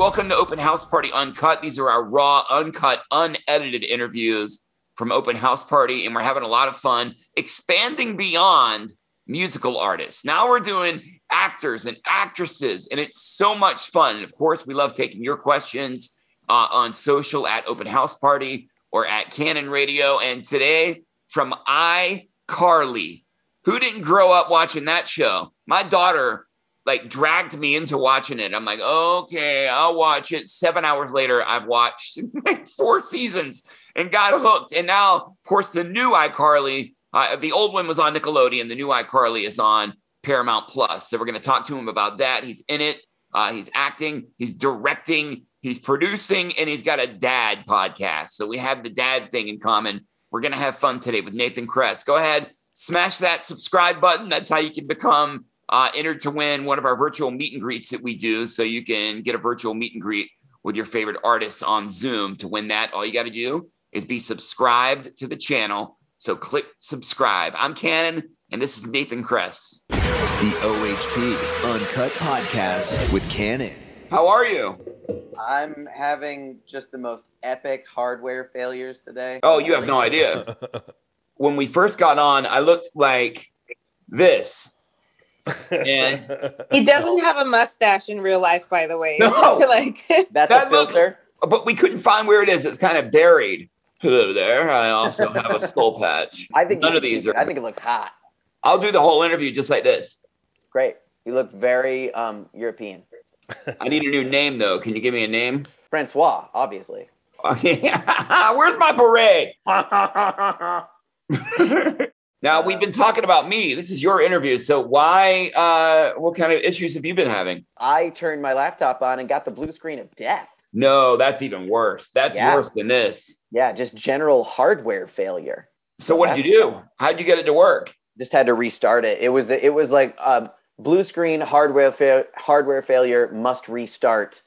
welcome to Open House Party Uncut. These are our raw, uncut, unedited interviews from Open House Party, and we're having a lot of fun expanding beyond musical artists. Now we're doing actors and actresses, and it's so much fun. And of course, we love taking your questions on social at Open House Party or at Kannon Radio. And today, from iCarly. Who didn't grow up watching that show? My daughter dragged me into watching it. I'm like, okay, I'll watch it. 7 hours later, I've watched 4 seasons and got hooked. And now, of course, the new iCarly, the old one was on Nickelodeon. The new iCarly is on Paramount Plus. So we're going to talk to him about that. He's in it. He's acting. He's directing. He's producing. And he's got a dad podcast. So we have the dad thing in common. We're going to have fun today with Nathan Kress. Go ahead, smash that subscribe button. That's how you can become entered to win one of our virtual meet and greets that we do. So you can get a virtual meet and greet with your favorite artist on Zoom. To win that, all you got to do is be subscribed to the channel. So click subscribe. I'm Kannon, and this is Nathan Kress. The OHP Uncut Podcast with Kannon. How are you? I'm having just the most epic hardware failures today. Oh, you have no idea. When we first got on, I looked like this. And he doesn't have a mustache in real life, by the way. No. That's a filter. But we couldn't find where it is. It's kind of buried. Hello there. I also have a skull patch. I think none of these are. I think it looks hot. I'll do the whole interview just like this. Great. You look very European. I need a new name, though. Can you give me a name? Francois, obviously. Where's my beret? Now, we've been talking about me. This is your interview. So why, what kind of issues have you been having? I turned my laptop on and got the blue screen of death. No, that's even worse. That's worse than this. Yeah, just general hardware failure. So what did you do? How'd you get it to work? Just had to restart it. It was like blue screen hardware failure must restart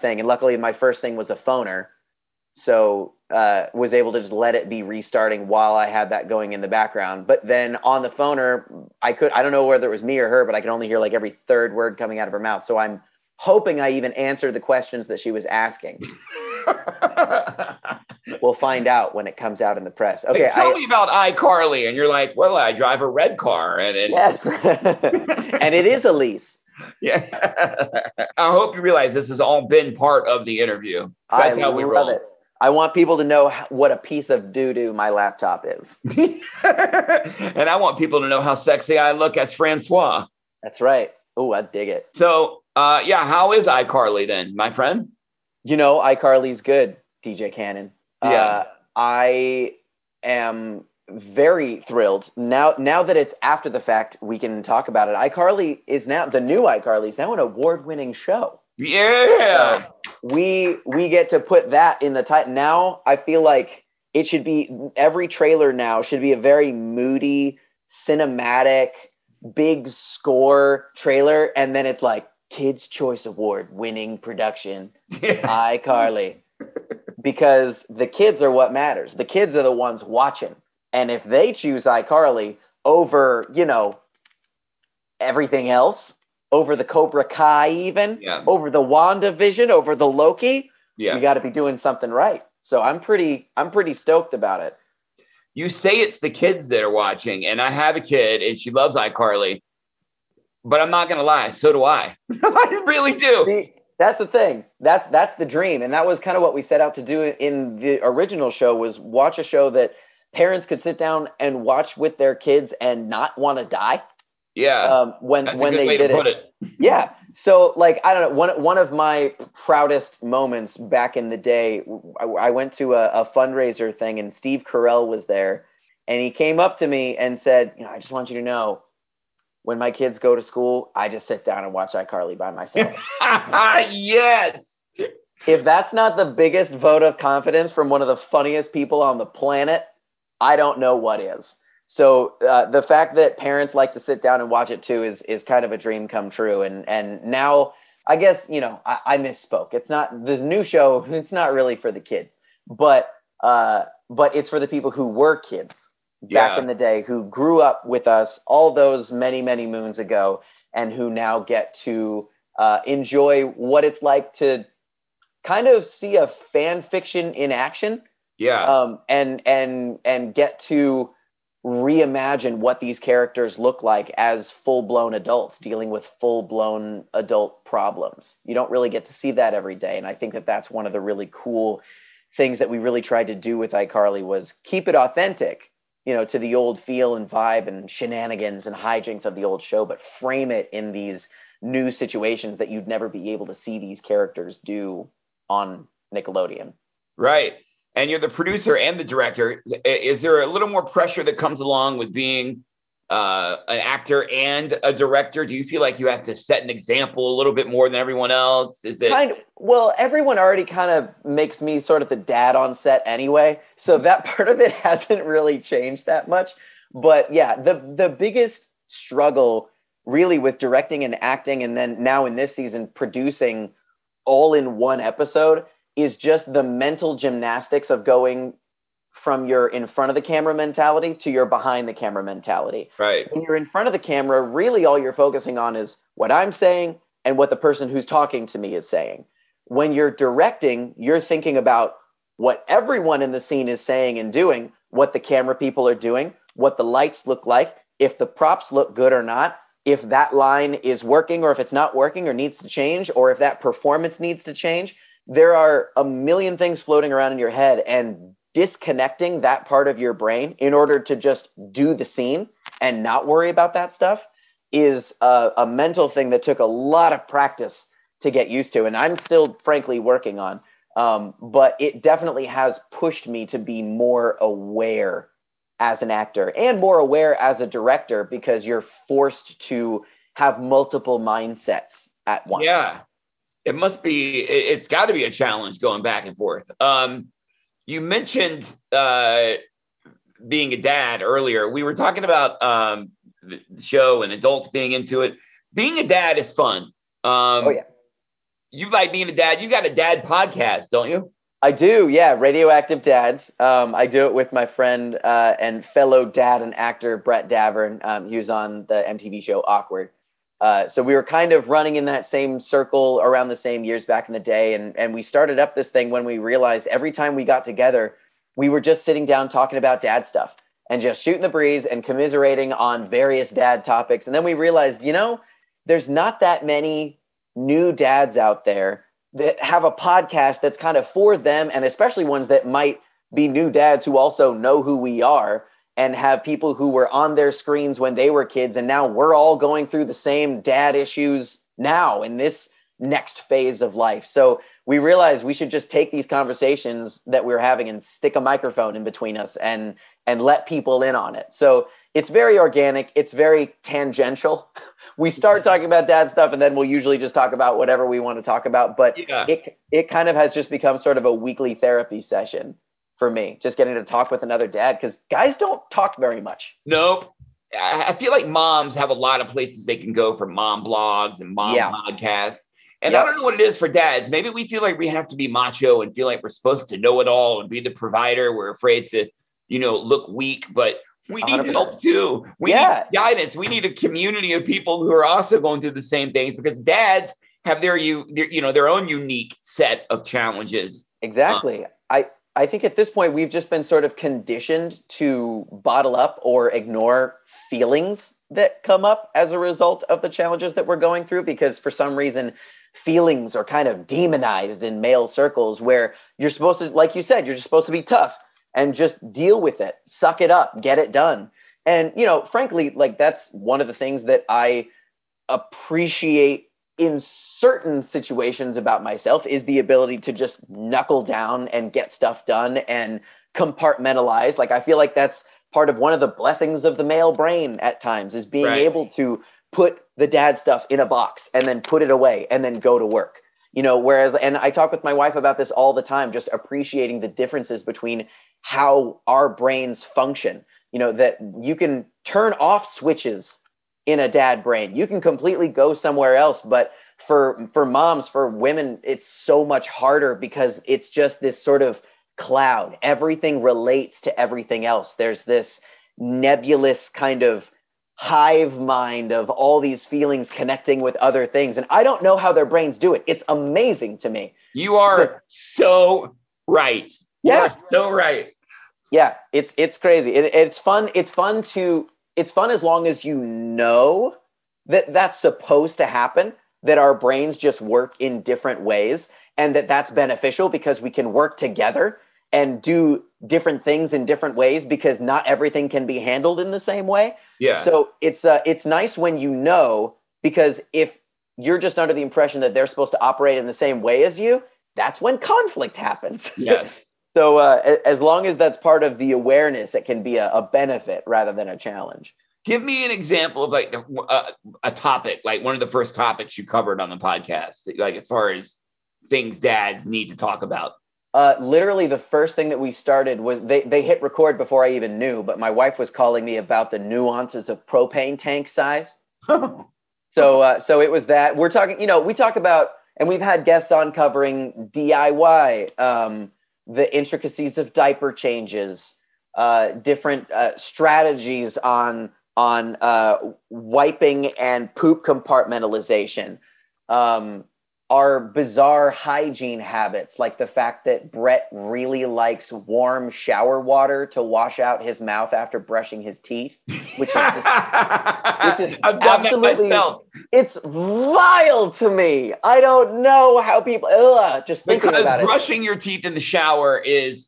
thing. And luckily my first thing was a phoner. So was able to just let it be restarting while I had that going in the background. But then on the phoner, I don't know whether it was me or her, but I could only hear like every third word coming out of her mouth. So I'm hoping I even answered the questions that she was asking. We'll find out when it comes out in the press. Okay, tell me about iCarly. And you're like, well, I drive a red car. Yes. And it is a lease. Yeah. I hope you realize this has all been part of the interview. That's how we roll. It. I want people to know what a piece of doo-doo my laptop is. And I want people to know how sexy I look as Francois. That's right. Oh, I dig it. So, how is iCarly then, my friend? You know, iCarly's good, DJ Kannon. Yeah. I am very thrilled. Now that it's after the fact, we can talk about it. The new iCarly is now an award-winning show. Yeah. We get to put that in the title. Now I feel like it should be, every trailer now should be a very moody, cinematic, big score trailer. And then it's like Kids' Choice Award winning production, iCarly. Because the kids are what matters. The kids are the ones watching. And if they choose iCarly over, everything else, over the Cobra Kai even, over the WandaVision, over the Loki, we got to be doing something right. So I'm pretty stoked about it. You say it's the kids that are watching, and I have a kid, and she loves iCarly. But I'm not going to lie, so do I. I really do. See, that's the thing. That's the dream. And that was kind of what we set out to do in the original show, was watch a show that parents could sit down and watch with their kids and not want to die. Yeah. When they did it. Yeah. So I don't know, one of my proudest moments back in the day, I went to a fundraiser thing and Steve Carell was there, and he came up to me and said, I just want you to know, when my kids go to school, I just sit down and watch iCarly by myself. Yes. If that's not the biggest vote of confidence from one of the funniest people on the planet, I don't know what is. So the fact that parents like to sit down and watch it too is kind of a dream come true. And now I guess, I misspoke. It's not the new show. It's not really for the kids, but it's for the people who were kids back in the day, who grew up with us all those many, many moons ago, and who now get to enjoy what it's like to kind of see a fan fiction in action. Yeah. And get to reimagine what these characters look like as full-blown adults dealing with full-blown adult problems. You don't really get to see that every day. And I think that that's one of the really cool things that we really tried to do with iCarly was keep it authentic, to the old feel and vibe and shenanigans and hijinks of the old show, but frame it in these new situations that you'd never be able to see these characters do on Nickelodeon. Right. And you're the producer and the director. Is there a little more pressure that comes along with being an actor and a director? Do you feel like you have to set an example a little bit more than everyone else? Is it well, everyone already kind of makes me sort of the dad on set anyway. So that part of it hasn't really changed that much. But yeah, the biggest struggle really with directing and acting, and then now in this season, producing all in one episode, is just the mental gymnastics of going from your in front of the camera mentality to your behind the camera mentality. Right. When you're in front of the camera, really all you're focusing on is what I'm saying and what the person who's talking to me is saying. When you're directing, you're thinking about what everyone in the scene is saying and doing, what the camera people are doing, what the lights look like, if the props look good or not, if that line is working or if it's not working or needs to change, or if that performance needs to change. There are a million things floating around in your head, and disconnecting that part of your brain in order to just do the scene and not worry about that stuff is a mental thing that took a lot of practice to get used to. And I'm still frankly working on, but it definitely has pushed me to be more aware as an actor and more aware as a director, because you're forced to have multiple mindsets at once. Yeah. It's got to be a challenge going back and forth. You mentioned being a dad earlier. We were talking about the show and adults being into it. Being a dad is fun. Oh, yeah. You like being a dad. You got a dad podcast, don't you? I do, yeah. Radioactive Dads. I do it with my friend and fellow dad and actor, Brett Davern. He was on the MTV show Awkward. So we were kind of running in that same circle around the same years back in the day. And we started up this thing when we realized every time we got together, we were just sitting down talking about dad stuff and just shooting the breeze and commiserating on various dad topics. And then we realized, there's not that many new dads out there that have a podcast that's kind of for them, and especially ones that might be new dads who also know who we are and have people who were on their screens when they were kids. And now we're all going through the same dad issues now in this next phase of life. So we realized we should just take these conversations that we're having and stick a microphone in between us and let people in on it. So it's very organic. It's very tangential. We start talking about dad stuff, and then we'll usually just talk about whatever we want to talk about. But it kind of has just become sort of a weekly therapy session for me, just getting to talk with another dad, because guys don't talk very much. Nope. I feel like moms have a lot of places they can go for mom blogs and mom podcasts. And I don't know what it is for dads. Maybe we feel like we have to be macho and feel like we're supposed to know it all and be the provider. We're afraid to, look weak, but we need 100%. Help too. We need guidance. We need a community of people who are also going through the same things, because dads have their own unique set of challenges. Exactly. I think at this point, we've just been sort of conditioned to bottle up or ignore feelings that come up as a result of the challenges that we're going through, because for some reason, feelings are kind of demonized in male circles, where you're supposed to, like you said, you're just supposed to be tough and just deal with it, suck it up, get it done. And, frankly, like that's one of the things that I appreciate in certain situations about myself, is the ability to just knuckle down and get stuff done and compartmentalize. Like, I feel like that's part of one of the blessings of the male brain at times, is being able to put the dad stuff in a box and then put it away and then go to work, whereas, and I talk with my wife about this all the time, just appreciating the differences between how our brains function, that you can turn off switches in a dad brain. You can completely go somewhere else. But for moms, for women, it's so much harder, because it's just this sort of cloud. Everything relates to everything else. There's this nebulous kind of hive mind of all these feelings connecting with other things. And I don't know how their brains do it. It's amazing to me. You are so right. You are so right. Yeah, it's crazy. It's fun. It's fun as long as you know that that's supposed to happen, that our brains just work in different ways, and that that's beneficial because we can work together and do different things in different ways because not everything can be handled in the same way. Yeah. So it's nice when you know, because if you're just under the impression that they're supposed to operate in the same way as you, that's when conflict happens. Yes. So as long as that's part of the awareness, it can be a benefit rather than a challenge. Give me an example of like a topic, like one of the first topics you covered on the podcast, like as far as things dads need to talk about. Literally the first thing that we started was they hit record before I even knew, but my wife was calling me about the nuances of propane tank size. So it was that we're talking, we talk about, and we've had guests on covering DIY, the intricacies of diaper changes, different strategies on wiping and poop compartmentalization, our bizarre hygiene habits, like the fact that Brett really likes warm shower water to wash out his mouth after brushing his teeth, which is I've done absolutely, that myself. It's vile to me. I don't know how people just thinking because about it. Brushing your teeth in the shower is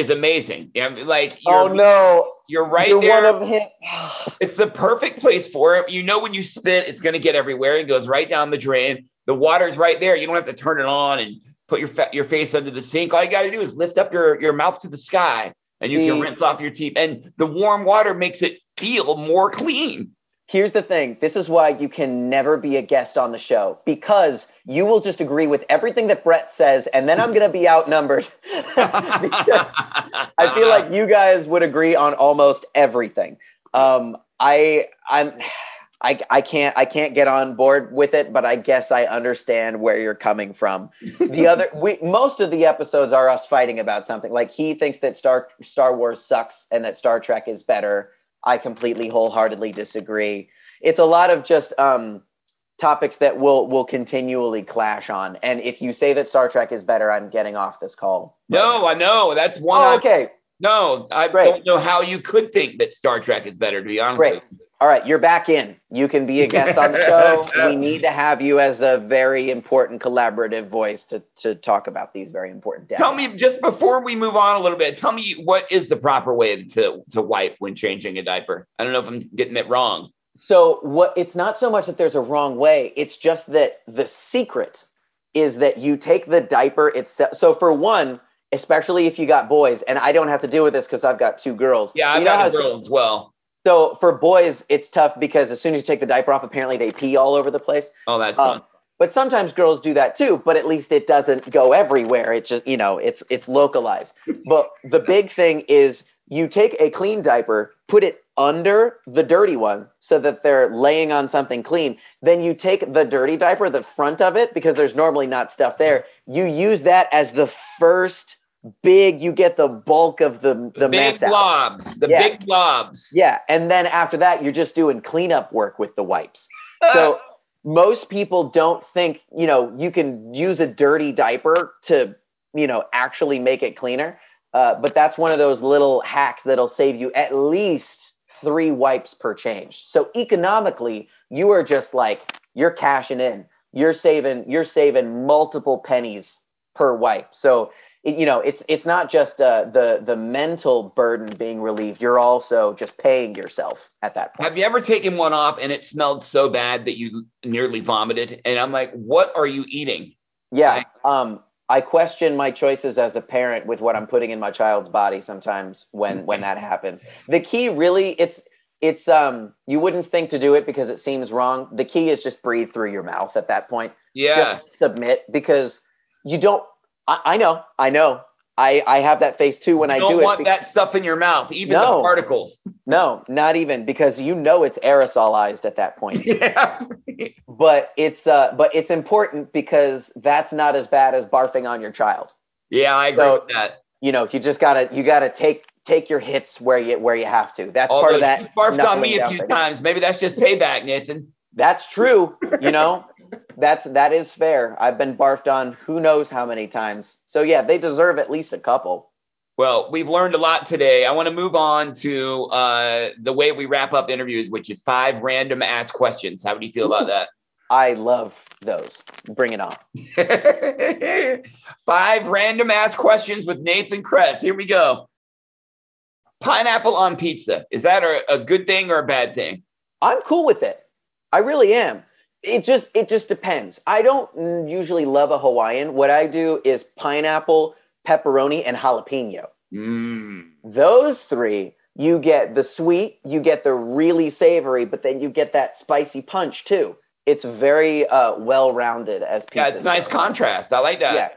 amazing. Like you're right you're there. One of him. It's the perfect place for it. When you spit, it's going to get everywhere. It goes right down the drain. The water's right there. You don't have to turn it on and put your face under the sink. All you got to do is lift up your mouth to the sky, and you can rinse off your teeth. And the warm water makes it feel more clean. Here's the thing. This is why you can never be a guest on the show, because you will just agree with everything that Brett says, and then I'm going to be outnumbered. Because I feel like you guys would agree on almost everything. I can't get on board with it, but I guess I understand where you're coming from. Most of the episodes are us fighting about something. Like, he thinks that Star Wars sucks and that Star Trek is better. I completely wholeheartedly disagree. It's a lot of just topics that we'll continually clash on. And if you say that Star Trek is better, I'm getting off this call. No, I know. That's one. Oh, okay. No, I don't know how you could think that Star Trek is better, to be honest with you. All right, you're back in. You can be a guest on the show. We need to have you as a very important collaborative voice to talk about these very important data. Tell me, just before we move on a little bit, tell me what is the proper way to wipe when changing a diaper? I don't know if I'm getting it wrong. So it's not so much that there's a wrong way. It's just that the secret is that you take the diaper itself. So for one, especially if you got boys, and I don't have to deal with this because I've got two girls. Yeah, I've got a girl as well. So for boys, it's tough because as soon as you take the diaper off, apparently they pee all over the place. Oh, that's fun. But sometimes girls do that too, but at least it doesn't go everywhere. It's just, it's localized. But the big thing is you take a clean diaper, put it under the dirty one so that they're laying on something clean. Then you take the dirty diaper, the front of it, because there's normally not stuff there. You use that as the first you get the bulk of the mess big blobs, out. Big blobs. Yeah. And then after that, you're just doing cleanup work with the wipes. So most people don't think, you can use a dirty diaper to, actually make it cleaner. But that's one of those little hacks that'll save you at least 3 wipes per change. So economically, you are just like, you're cashing in. You're saving multiple pennies per wipe. So it's not just the mental burden being relieved. You're also just paying yourself at that point. Have you ever taken one off and it smelled so bad that you nearly vomited? And I'm like, what are you eating? Yeah. I question my choices as a parent with what I'm putting in my child's body sometimes when that happens. The key really, it's you wouldn't think to do it because it seems wrong. The key is just breathe through your mouth at that point. Yeah. Just submit, because you don't. I know. I have that face too when I do it. You don't want that stuff in your mouth, even the particles. No, not even, because it's aerosolized at that point. Yeah. But it's important because that's not as bad as barfing on your child. Yeah, I agree with that. You just gotta take your hits where you have to. That's part of that. You barfed on me a few times. Maybe that's just payback, Nathan. That's true. That is fair. I've been barfed on who knows how many times. So yeah, they deserve at least a couple. Well, we've learned a lot today. I want to move on to the way we wrap up interviews, which is 5 random ask questions. How do you feel about that? I love those. Bring it on. 5 random ask questions with Nathan Kress. Here we go. Pineapple on pizza. Is that a good thing or a bad thing? I'm cool with it. I really am. It just depends. I don't usually love a Hawaiian. What I do is pineapple, pepperoni, and jalapeno. Those 3, you get the sweet, you get the really savory, but then you get that spicy punch too. It's very well-rounded as pizza. Yeah, it's nice contrast. I like that. Yeah,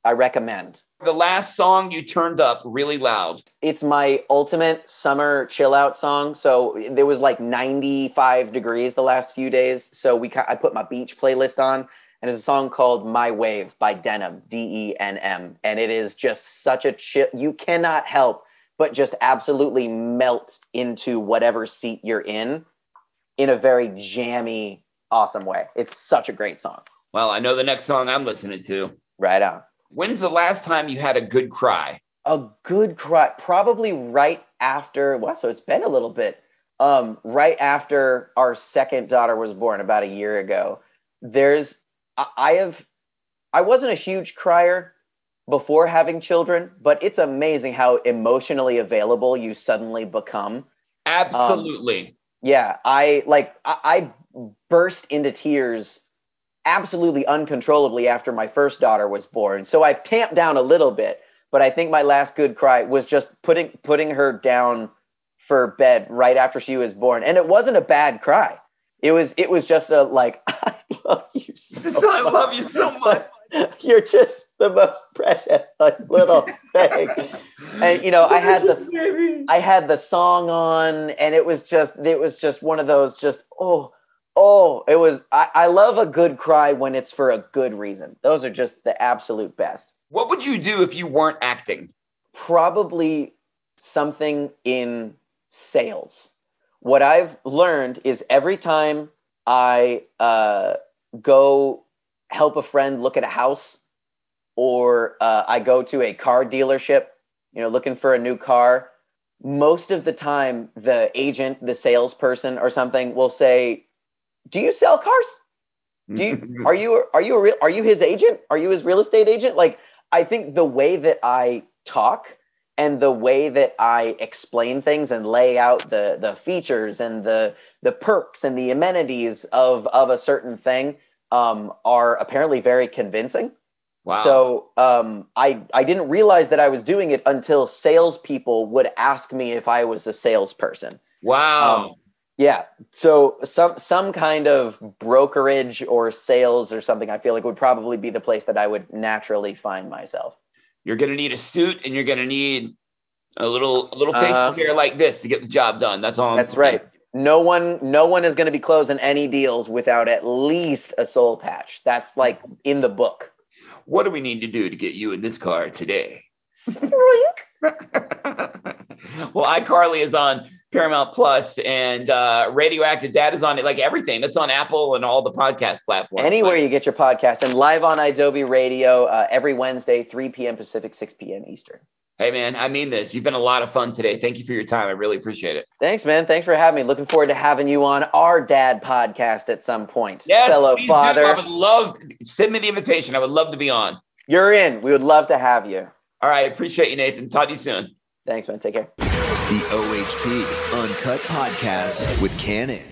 I recommend. The last song you turned up really loud. It's my ultimate summer chill out song. So there was like 95 degrees the last few days. So I put my beach playlist on, and it's a song called My Wave by Denim, Denm. And it is just such a chill. You cannot help but just absolutely melt into whatever seat you're in a very jammy, awesome way. It's such a great song. Well, I know the next song I'm listening to. Right on. When's the last time you had a good cry? A good cry, probably right after, so it's been a little bit, right after our second daughter was born about a year ago. I wasn't a huge crier before having children, but it's amazing how emotionally available you suddenly become. Absolutely. Yeah, I burst into tears absolutely uncontrollably after my first daughter was born. So I've tamped down a little bit, but I think my last good cry was just putting her down for bed right after she was born. And it wasn't a bad cry. It was just a I love you so much. I love you so much. You're just the most precious little thing. And I had the song on, and it was just one of those it was, I love a good cry when it's for a good reason. Those are just the absolute best. What would you do if you weren't acting? Probably something in sales. What I've learned is every time I go help a friend look at a house, or I go to a car dealership, looking for a new car, most of the time the agent, the salesperson or something will say, "Do you sell cars? Are you his agent? Are you his real estate agent?" I think the way that I talk and the way that I explain things and lay out the features and the perks and the amenities of a certain thing are apparently very convincing. Wow. So I didn't realize that I was doing it until salespeople would ask me if I was a salesperson. Wow. Yeah. So some kind of brokerage or sales or something, I feel like would probably be the place that I would naturally find myself. You're going to need a suit, and you're going to need a little facial hair like this to get the job done. That's all. That's right. No one is going to be closing any deals without at least a soul patch. That's in the book. What do we need to do to get you in this car today? Well, iCarly is on Paramount Plus, and Radioactive Dad is on it, everything. That's on Apple and all the podcast platforms. Anywhere you get your podcast, and live on Adobe Radio every Wednesday, 3 p.m. Pacific, 6 p.m. Eastern. Hey, man, I mean this. You've been a lot of fun today. Thank you for your time. I really appreciate it. Thanks, man. Thanks for having me. Looking forward to having you on our dad podcast at some point. Yes, fellow father. Do. I would love, send me the invitation. I would love to be on. You're in. We would love to have you. All right. Appreciate you, Nathan. Talk to you soon. Thanks, man. Take care. The OHP Uncut Podcast with Kannon.